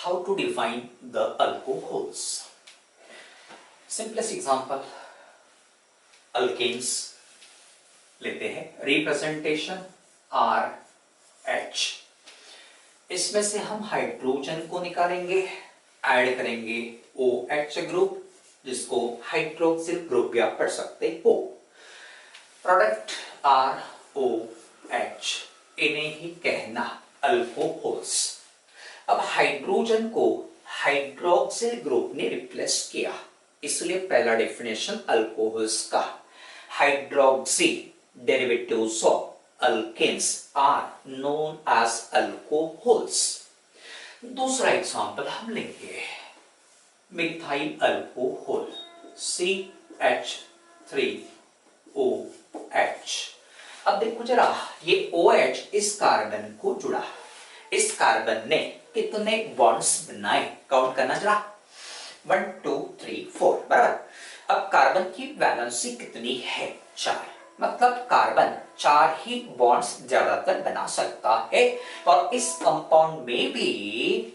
how to define the alcohols. Simplest example, alkanes लेते हैं, representation RH, इसमें से हम हाइड्रोजन को निकालेंगे, ऐड करेंगे OH ग्रुप जिसको हाइड्रोक्सिल ग्रुप भी आप पढ़ सकते हो, प्रोडक्ट ROH, इन्हें ही कहना अल्कोहल्स। अब हाइड्रोजन को हाइड्रोक्सिल ग्रुप ने रिप्लेस किया, इसलिए पहला डेफिनेशन अल्कोहल्स का, hydroxy derivatives of alkanes are known as alcohols। दूसरा एग्जांपल हम लेंगे, मिथाइल अल्कोहल CH3OH। अब देखो जरा, ये OH इस कार्बन को जुड़ा, इस कार्बन ने कितने बॉन्ड्स बनाए, काउंट करना जरा, 1 2 3 4, बराबर। अब कार्बन की वैलेंसी कितनी है, 4, मतलब कार्बन 4 ही बॉन्ड्स ज्यादातर बना सकता है, और इस कंपाउंड में भी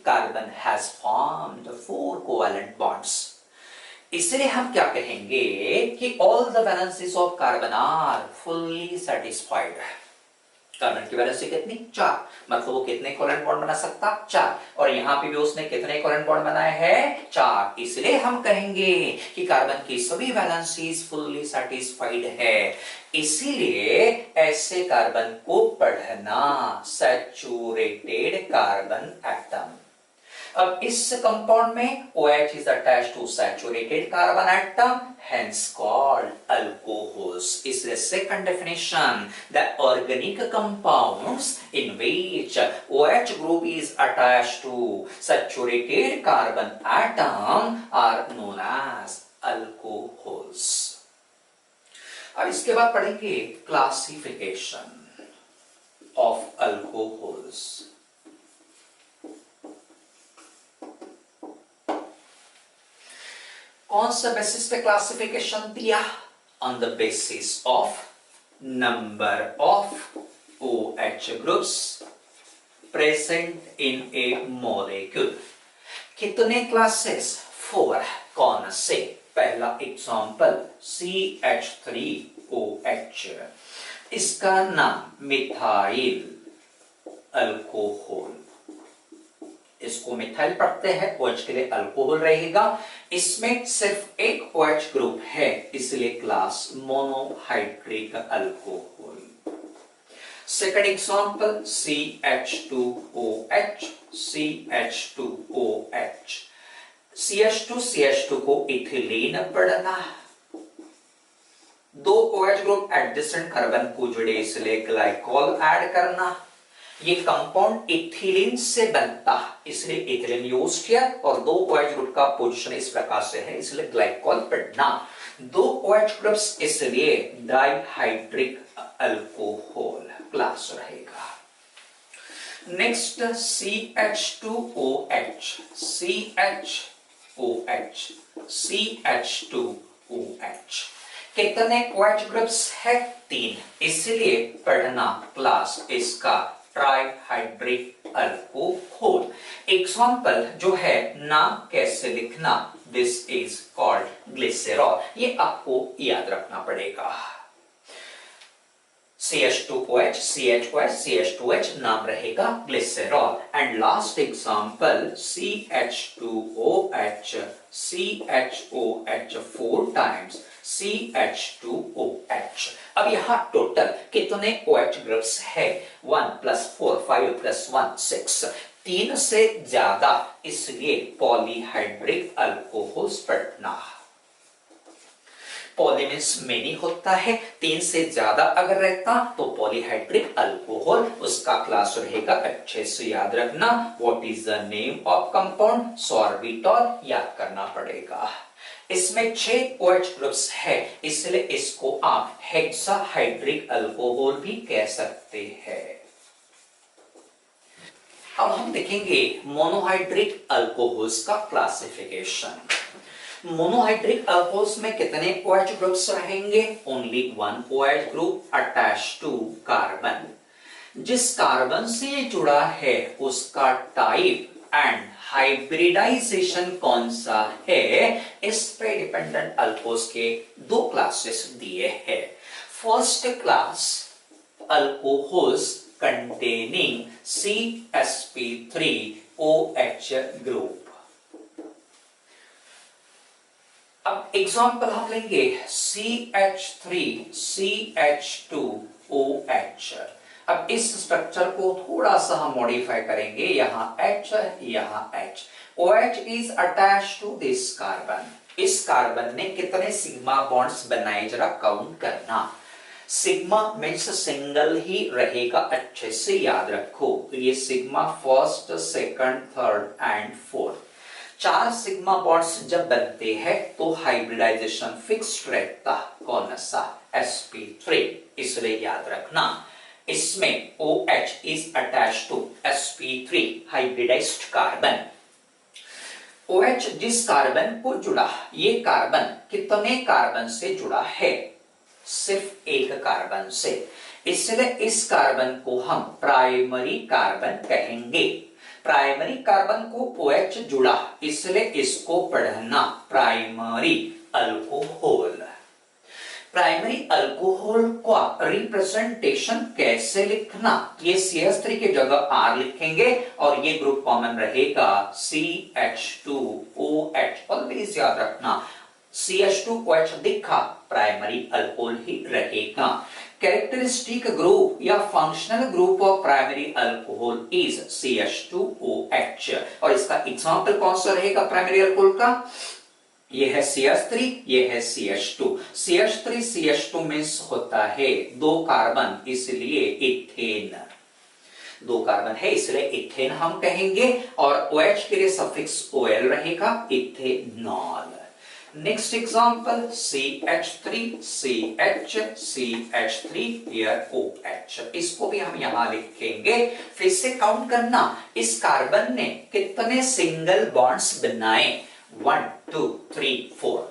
carbon has formed 4 covalent bonds. इसलिए हम क्या कहेंगे कि all the valencies of carbon are fully satisfied. Carbon की वैलेंसी कितनी, 4, मतलब वो कितने कोवैलेंट बॉन्ड बना सकता, 4, और यहां पे भी उसने कितने कोवैलेंट बॉन्ड बनाए हैं, 4। इसलिए हम कहेंगे कि कार्बन की सभी वैलेंसीज फुल्ली सेटिस्फाइड है। इसीलिए ऐसे कार्बन को पढ़ना सैचुरेटेड कार्बन एटम। अब इस कंपाउंड में OH is attached to saturated carbon atom, hence called alcohols. Is the second definition, the organic compounds in which OH group is attached to saturated carbon atom are known as alcohols. अब इसके बाद पढ़ेंगे classification of alcohols. कौन सा basis पे classification दिया, on the basis of number of OH groups present in A molecule. कितने classes, 4। कौन से, पहला एग्जांपल CH3OH, इसका नाम मिथाइल अल्कोहल, इसको मिथाइल पढ़ते हैं, OH के लिए अल्कोहल रहेगा। इसमें सिर्फ एक OH ग्रुप है, इसलिए class monohydric alcohol. Second example CH2OH, CH2OH, CH2 को इथिलीन पढ़ना, 2 OH ग्रुप एडजेसेंट कार्बन को जुड़े, इसलिए ग्लाइकॉल ऐड करना। ये कंपाउंड इथिलीन से बनता, इसलिए इथिलीन यूज किया, और 2 OH ग्रुप का पोजीशन इस प्रकार से है, इसलिए ग्लाइकॉल पढ़ना। 2 OH ग्रुप्स, इसलिए डाइहाइड्रिक अल्कोहल क्लास रहेगा। नेक्स्ट CH2OH, CH2OH, कितने OH ग्रुप्स है, 3, इसलिए पढ़ना क्लास इसका ट्राइहाइड्रिक अल्कोहल। एग्जांपल जो है, नाम कैसे लिखना, दिस इज कॉल्ड ग्लिसरॉल, ये आपको याद रखना पड़ेगा। CH2OH, CHOH, CH2H, नाम रहेगा glycerol. And last example CH2OH, CHOH 4 times CH2OH। अब यहां टोटल कितने OH ग्रुप्स है, 1 + 4 5 + 1 6, 3 से ज्यादा, इसलिए पॉलीहाइड्रिक अल्कोहल्स पढ़ना। पॉली मींस मेनी होता है, 3 से ज्यादा अगर रहता तो पॉलीहाइड्रिक अल्कोहल, उसका क्लास रहेगा, अच्छे से याद रखना। What is the name of compound, sorbitol, याद करना पड़ेगा। इसमें 6 OH ग्रुप्स है, इसलिए इसको आप हेक्साहाइड्रिक अल्कोहल भी कह सकते हैं। अब हम देखेंगे मोनोहाइड्रिक अल्कोहल्स का क्लासिफिकेशन। मोनोहाइड्रिक अल्कोहल्स में कितने OH ग्रुप्स रहेंगे, only 1 OH group attached to carbon. जिस कार्बन से जुड़ा है उसका टाइप एंड हाइब्रिडाइजेशन कौन सा है, इस पे डिपेंडेंट अल्कोहल्स के दो क्लासेस दिए हैं। First class alcohols containing CsP3OH group. अब एग्जांपल हम लेंगे CH3CH2OH। अब इस स्ट्रक्चर को थोड़ा सा हम मॉडिफाई करेंगे, यहां H यहां H। OH is attached to this carbon. इस कार्बन ने कितने सिग्मा बॉन्ड्स बनाए जरा काउंट करना। सिग्मा मीन्स सिंगल ही रहेगा, अच्छे से याद रखो। तो ये sigma first, second, third and fourth, 4 sigma bonds जब बनते हैं तो हाइब्रिडाइजेशन फिक्स्ड रहता, कौन सा, sp3। इसलिए याद रखना इसमें OH is attached to sp3 hybridized carbon. OH जिस कार्बन को जुड़ा, ये कार्बन कितने कार्बन से जुड़ा है, सिर्फ एक कार्बन से, इसलिए इस कार्बन को हम प्राइमरी कार्बन कहेंगे। प्राइमरी कार्बन को OH जुड़ा, इसलिए इसको पढ़ना प्राइमरी अल्कोहल। प्राइमरी अल्कोहल का रिप्रेजेंटेशन कैसे लिखना, ये CH3 की जगह R लिखेंगे और ये ग्रुप कॉमन रहेगा CH2OH। ऑलवेज याद रखना CH2OH दिखा, प्राइमरी अल्कोहल ही रहेगा। कैरेक्टरिस्टिक ग्रुप या functional group of primary alcohol is CH2OH। और इसका एग्जांपल कौन सा रहेगा प्राइमरी अल्कोहल का, ये है CH3, ये है CH2। CH3 CH2 मींस होता है 2 कार्बन, इसलिए इथेन। 2 कार्बन है इसलिए इथेन हम कहेंगे, और OH के लिए सफिक्स OL रहेगा, ethanol. Next example CH3 CH CH3 here OH। इसको भी हम यहां लिखेंगे। फिर से काउंट करना, इस कार्बन ने कितने सिंगल बॉन्ड्स बनाए, 1 2 3 4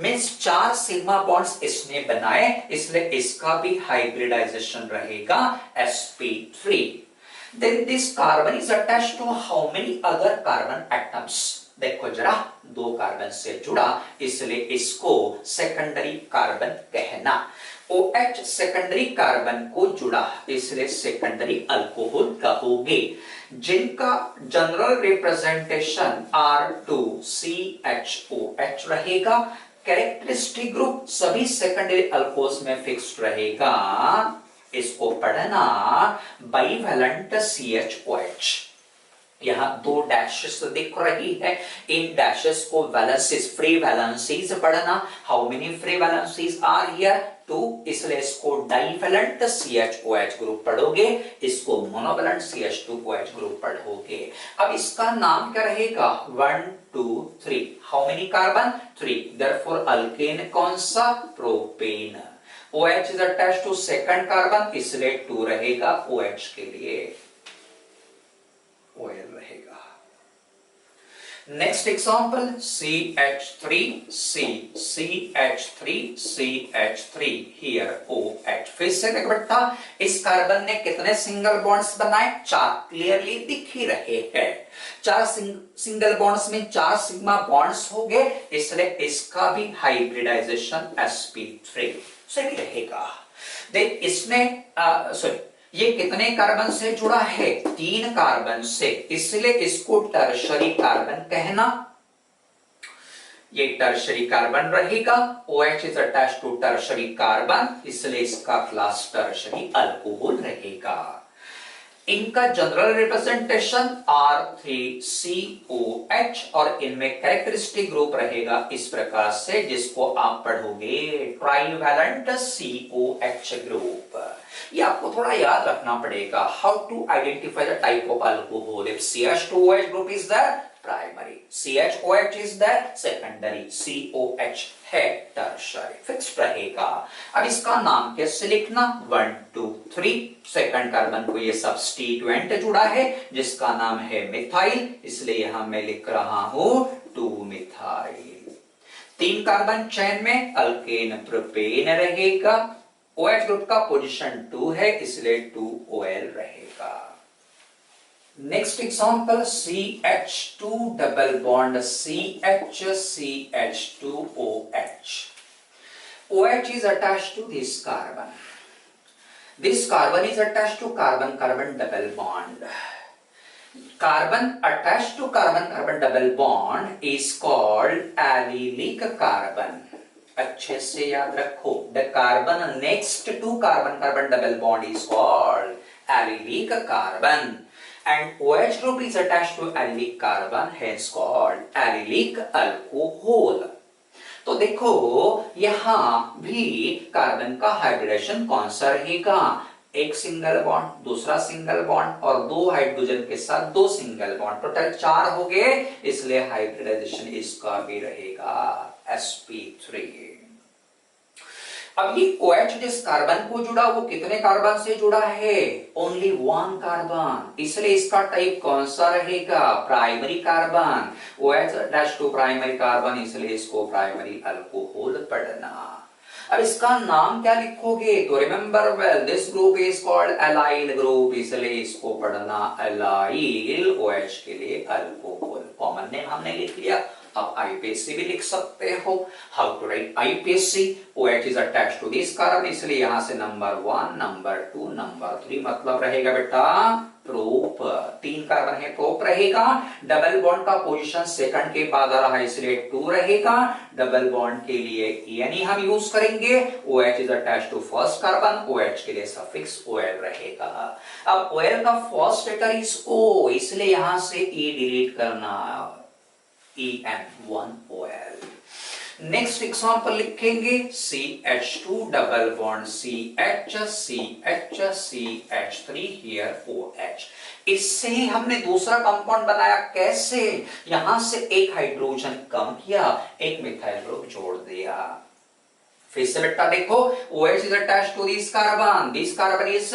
मींस 4 सिग्मा बॉन्ड्स इसने बनाए, इसलिए इसका भी हाइब्रिडाइजेशन रहेगा sp3। then this carbon is attached to how many other carbon atoms, देखो जरा 2 कार्बन से जुड़ा, इसलिए इसको सेकेंडरी कार्बन कहना। OH सेकेंडरी कार्बन को जुड़ा, इसलिए सेकेंडरी अल्कोहल कहोगे। जिनका जनरल रिप्रेजेंटेशन R2CHOH रहेगा। कैरेक्टरिस्टिक ग्रुप सभी सेकेंडरी अल्कोहल्स में फिक्स्ड रहेगा, इसको पढ़ना बाइवेलेंट CHOH। यहां 2 डैशेस दिख रही है, इन डैशेस को वैलेंसीज, फ्री वैलेंसीज पढ़ना। How many free valencies are here, 2, इसलिए इसको डाइवेलेंट CHOH ग्रुप पढ़ोगे, इसको मोनोवेलेंट CH2OH ग्रुप पढ़ोगे। अब इसका नाम क्या रहेगा, 1 2 3, how many carbon, 3, therefore alkane कौन सा, propane. OH is attached to second carbon, इसलिए 2 रहेगा, OH के लिए OL रहेगा। Next example CH3 CH3 here OH। फिर से देख बेटा, इस कार्बन ने कितने सिंगल बॉन्ड्स बनाए, 4, क्लियरली दिख ही रहे हैं। 4 सिंगल बॉन्ड्स में 4 सिग्मा बॉन्ड्स हो गए, इसलिए इसका भी हाइब्रिडाइजेशन sp3 से भी रहेगा। देन इसने ये कितने कार्बन से जुड़ा है, 3 कार्बन से, इसलिए इसको टर्शरी कार्बन कहना। ये टर्शरी कार्बन रहेगा। OH is attached to tertiary carbon, इसलिए इसका क्लास टर्शरी अल्कोहल रहेगा। इनका जनरल रिप्रेजेंटेशन R3COH और इनमें कैरेक्टरिस्टिक ग्रुप रहेगा इस प्रकार से, जिसको आप पढ़ोगे ट्राइवेलेंट COH ग्रुप। ये आपको थोड़ा याद रखना पड़ेगा, how to identify the type of alcohol. If CH2OH group is the primary, CHOH is the secondary, COH है टर्शरी, फिक्स्ड रहेगा। अब इसका नाम कैसे लिखना, 1 2 3, सेकंड कार्बन को ये सब्स्टिट्यूएंट जुड़ा है जिसका नाम है मिथाइल, इसलिए यहां मैं लिख रहा हूं 2 मिथाइल। 3 कार्बन चेन में अल्केन प्रोपेन रहेगा। OH ग्रुप का पोजीशन 2 है, इसलिए 2 OL रहेगा। Next example CH2 double bond CH2OH. OH is attached to this carbon. This carbon is attached to carbon-carbon double bond. Carbon attached to carbon-carbon double bond is called allylic carbon. अच्छे से याद रखो, the carbon next to carbon-carbon double bond is called allylic carbon, and OH group is attached to allylic carbon, hence called allylic alcohol. तो देखो यहां भी carbon का hybridisation कौन सा रहेगा? एक सिंगल बॉन्ड, दूसरा सिंगल बॉन्ड और दो हाइड्रोजन के साथ दो सिंगल बॉन्ड, टोटल 4 हो गए, इसलिए हाइब्रिडाइजेशन इसका भी रहेगा sp3। अब ये OH जिस कार्बन को जुड़ा वो कितने कार्बन से जुड़ा है? ओनली 1 कार्बन, इसलिए इसका टाइप कौन सा रहेगा? Primary carbon. OH attached to primary carbon, इसलिए इसको प्राइमरी अल्कोहल पढ़ना। अब इसका नाम क्या लिखोगे? तो remember well, this group is called allyl group, इसलिए इसको पढ़ना एलाइल, OH के लिए अल्कोहल। कॉमन नेम हमने लिख लिया, आप IUPAC भी लिख सकते हो। How to write IUPAC? OH is attached to this carbon, इसलिए यहां से नंबर 1, नंबर 2, नंबर 3 मतलब रहेगा बेटा प्रोप। 3 कार्बन है, प्रोप रहेगा। डबल बॉन्ड का पोजीशन सेकंड के बाद आ रहा है, इसलिए 2 रहेगा। डबल बॉन्ड के लिए यानी हम यूज करेंगे। OH is attached to first carbon, OH के लिए सफिक्स OL रहेगा। अब OL का फर्स्ट लेटर इज O, इसलिए यहां से E डिलीट करना, En1OL। नेक्स्ट एग्जांपल लिखेंगे CH2 double bond CH3 here OH। इससे हमने दूसरा कंपाउंड बनाया, कैसे? यहां से एक हाइड्रोजन कम किया, एक मिथाइल ग्रुप जोड़ दिया। फिर से बेटा देखो, OH is attached to this carbon is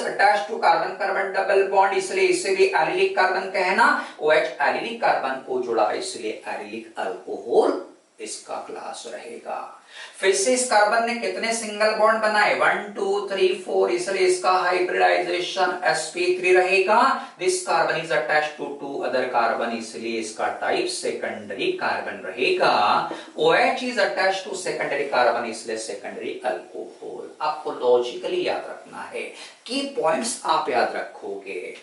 attached to carbon carbon double bond, इसलिए इसे भी एलिलिक कार्बन कहना। OH एलिलिक कार्बन को जुड़ा, इसलिए एलिलिक अल्कोहल इसका क्लास रहेगा। फिर से इस कार्बन ने कितने सिंगल बॉन्ड बनाए? 1 2 3 4, इसलिए इसका हाइब्रिडाइजेशन sp3 रहेगा। This carbon is attached to 2 other carbon, इसलिए इसका टाइप सेकेंडरी कार्बन रहेगा। OH is attached to secondary carbon, इसलिए सेकेंडरी अल्कोहल। आपको लॉजिकली याद रखना है, की पॉइंट्स आप याद रखोगे।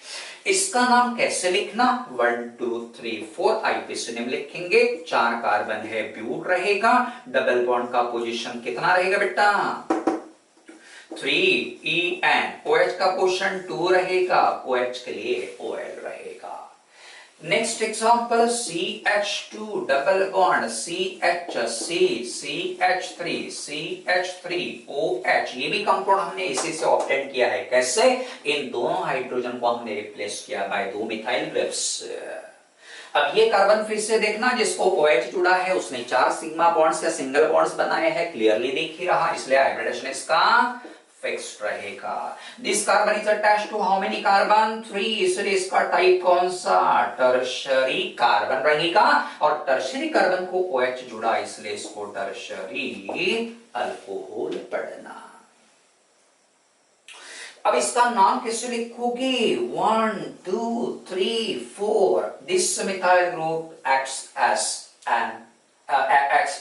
इसका नाम कैसे लिखना? 1 2 3 4 IUPAC नेम लिखेंगे। 4 कार्बन है, ब्यूट रहेगा। डबल बॉन्ड का पोजीशन कितना रहेगा बेटा? 3 En। OH का पोजीशन 2 रहेगा, OH के लिए OL रहेगा। Next example CH2 double bond CH3OH। ये भी कंपाउंड हमने इसी से ऑब्टेन किया है, कैसे? इन दोनों हाइड्रोजन को हमने रिप्लेस किया बाय 2 मिथाइल ग्रुप्स। अब ये कार्बन फिर से देखना, जिसको OH जुड़ा है उसने 4 सिग्मा बॉन्ड्स या सिंगल बॉन्ड्स बनाए हैं, क्लियरली दिख ही रहा, इसलिए हाइब्रिडेशन इसका फिक्स्ड रहेगा। This carbon is attached to how many carbon? 3, इसलिए इसका टाइप कौन सा? टर्शरी कार्बन रहेगा। और टर्शरी कार्बन को OH जुड़ा, इसलिए इसको टर्शरी अल्कोहल पढ़ना। अब इसका नाम कैसे लिखोगे? 1 2 3 4, this methyl group acts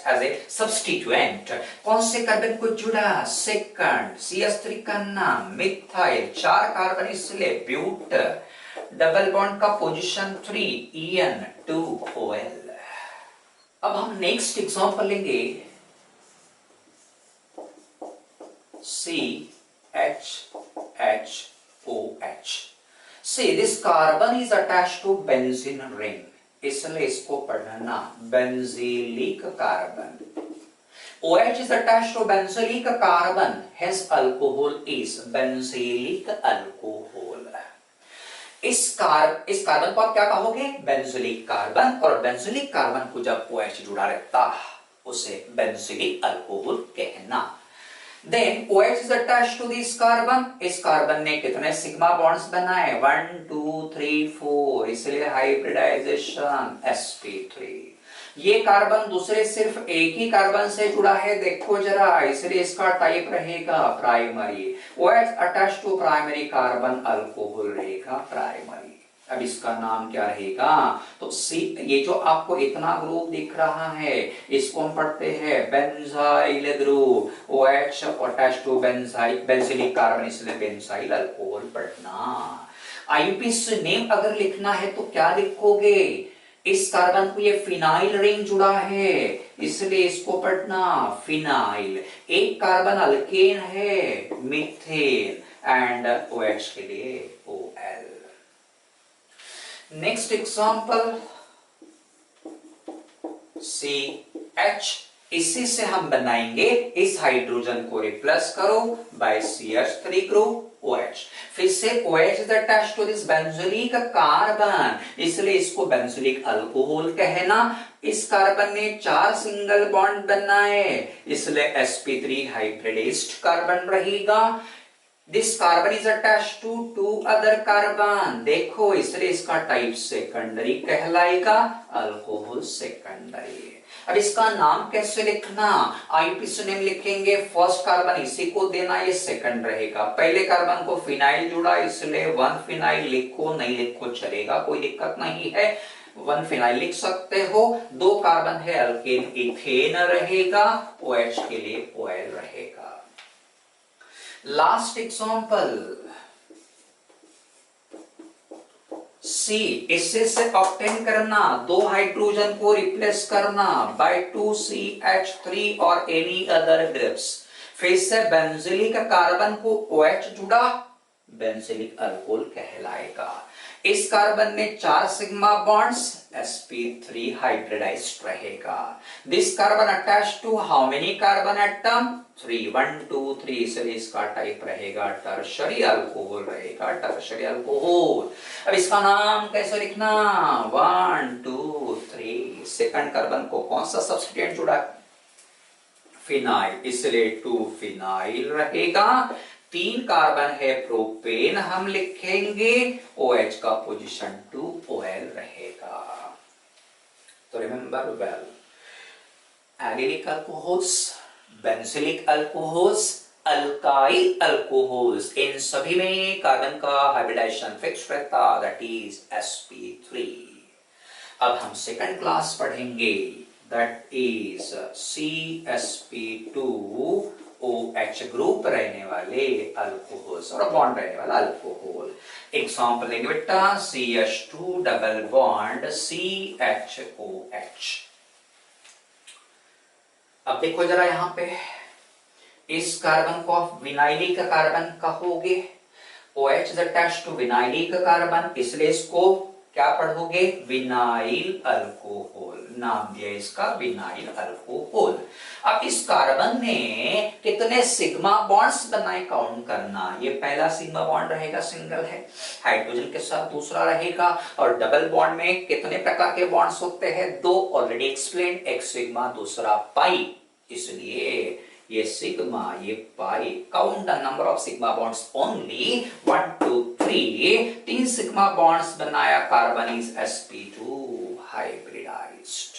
as a substituent। कौन से कार्बन को जुड़ा? सेकंड। CH3 का नाम मिथाइल, 4 कार्बन इसलिए ब्यूट। डबल बॉन्ड का पोजीशन 3 En2OL। अब हम नेक्स्ट एग्जांपल लेंगे CHHOH। See, this carbon is attached to benzene ring, इसलिए इसको पढ़ना benzylic carbon. OH is attached to benzylic carbon, hence alcohol is benzylic alcohol। इस कार्बन को आप क्या कहोगे? Benzylic carbon. और बेंजीलिक कार्बन को जब OH जुड़ा रहता उसे बेंजीलिक अल्कोहल कहना। Then OH is attached to this carbon। इस कार्बन ने कितने सिग्मा बॉन्ड्स बनाए? 1 2 3 4, इसलिए हाइब्रिडाइजेशन sp3। ये कार्बन दूसरे सिर्फ एक ही कार्बन से जुड़ा है, देखो जरा, इसलिए इसका टाइप रहेगा primary. OH attached to primary carbon, alcohol रहेगा प्राइमरी। अब इसका नाम क्या रहेगा? तो सी, ये जो आपको इतना ग्रुप दिख रहा है इसको हम पढ़ते हैं benzyl group, OH attached to benzyl benzylic carbon, इसलिए बेंजाइल अल्कोहल पढ़ना। आईयूपीएसी नेम अगर लिखना है तो क्या लिखोगे? इस कार्बन को ये फिनाइल रिंग जुड़ा है इसलिए इसको पढ़ना फिनाइल। एक कार्बन अल्केन है मीथेन एंड OH के लिए OL। नेक्स्ट एग्जांपल CH, इसी से हम बनाएंगे इस हाइड्रोजन को रिप्लेस करो बाय CH3 ग्रुप OH। फिर से OH is attached to this benzoic carbon इसलिए इसको बेंजोइक अल्कोहल कहना। इस कार्बन ने 4 सिंगल बॉन्ड बनाए इसलिए sp3 हाइब्रिडाइज्ड कार्बन रहेगा। This carbon is attached to 2 other carbon, देखो इसलिए इसका टाइप सेकेंडरी कहलाएगा, अल्कोहल सेकेंडरी। अब इसका नाम कैसे लिखना? आईयूपीएसी नेम लिखेंगे, फर्स्ट कार्बन इसी को देना, ये सेकंड रहेगा। पहले कार्बन को फिनाइल जुड़ा इसलिए 1 फिनाइल लिखो, नहीं लिखो चलेगा, कोई दिक्कत नहीं है, 1 फिनाइल लिख सकते हो। 2 कार्बन है अल्केन, इथेन रहेगा, OH के लिए OL रहेगा। लास्ट एग्जांपल C, इससे से ऑब्टेन करना, 2 हाइड्रोजन को रिप्लेस करना बाय 2CH3 और एनी अदर ग्रुप्स। फिर से बेंजिलिक कार्बन को OH जुड़ा, बेंजिलिक अल्कोहल कहलाएगा। इस कार्बन ने 4 सिग्मा बॉन्ड्स, sp3 हाइब्रिडाइज्ड रहेगा। This carbon attached to how many carbon atom? 3, 1 2 3, इसलिए इसका टाइप रहेगा टर्शरी अल्कोहल रहेगा, टर्शरी अल्कोहल। अब इसका नाम कैसे लिखना? 1 2 3, सेकंड कार्बन को कौन सा सब्स्टिट्यूएंट जुड़ा? फिनाइल, इसलिए 2 फिनाइल रहेगा। 3 कार्बन है प्रोपेन, हम लिखेंगे, OH का पोजीशन 2 OL रहेगा। तो remember well, allylic alcohols, benzylic alcohols, alkyl alcohols, इन सभी में कार्बन का हाइब्रिडाइजेशन फिक्स रहता, दैट इज sp3। अब हम सेकंड क्लास पढ़ेंगे, दैट इज CsP2OH ग्रुप रहने वाले अल्कोहल्स और बॉन्ड रहने वाला अल्कोहल। एग्जांपल लेंगे बेटा, CH2 डबल बॉन्ड CHOH। अब देखो जरा यहां पे, इस कार्बन को आप विनाइलिक कार्बन कहोगे, OH is attached to vinylic carbon इसलिए इसको क्या पढ़ोगे? विनाइल अल्कोहल, नाम दिया इसका विनाइल अल्कोहल। अब इस कार्बन ने कितने सिग्मा बॉन्ड्स बनाए, काउंट करना। ये पहला सिग्मा बॉन्ड रहेगा, सिंगल है, हाइड्रोजन के साथ दूसरा रहेगा। और डबल बॉन्ड में कितने प्रकार के बॉन्ड्स होते हैं? 2 ऑलरेडी एक्सप्लेन, एक सिग्मा दूसरा पाई, इसलिए ये सिग्मा ये pi. Count the number of sigma bonds only 1 2 3, 3 sigma bonds बनाया कार्बन इज sp2 हाइब्रिडाइज्ड।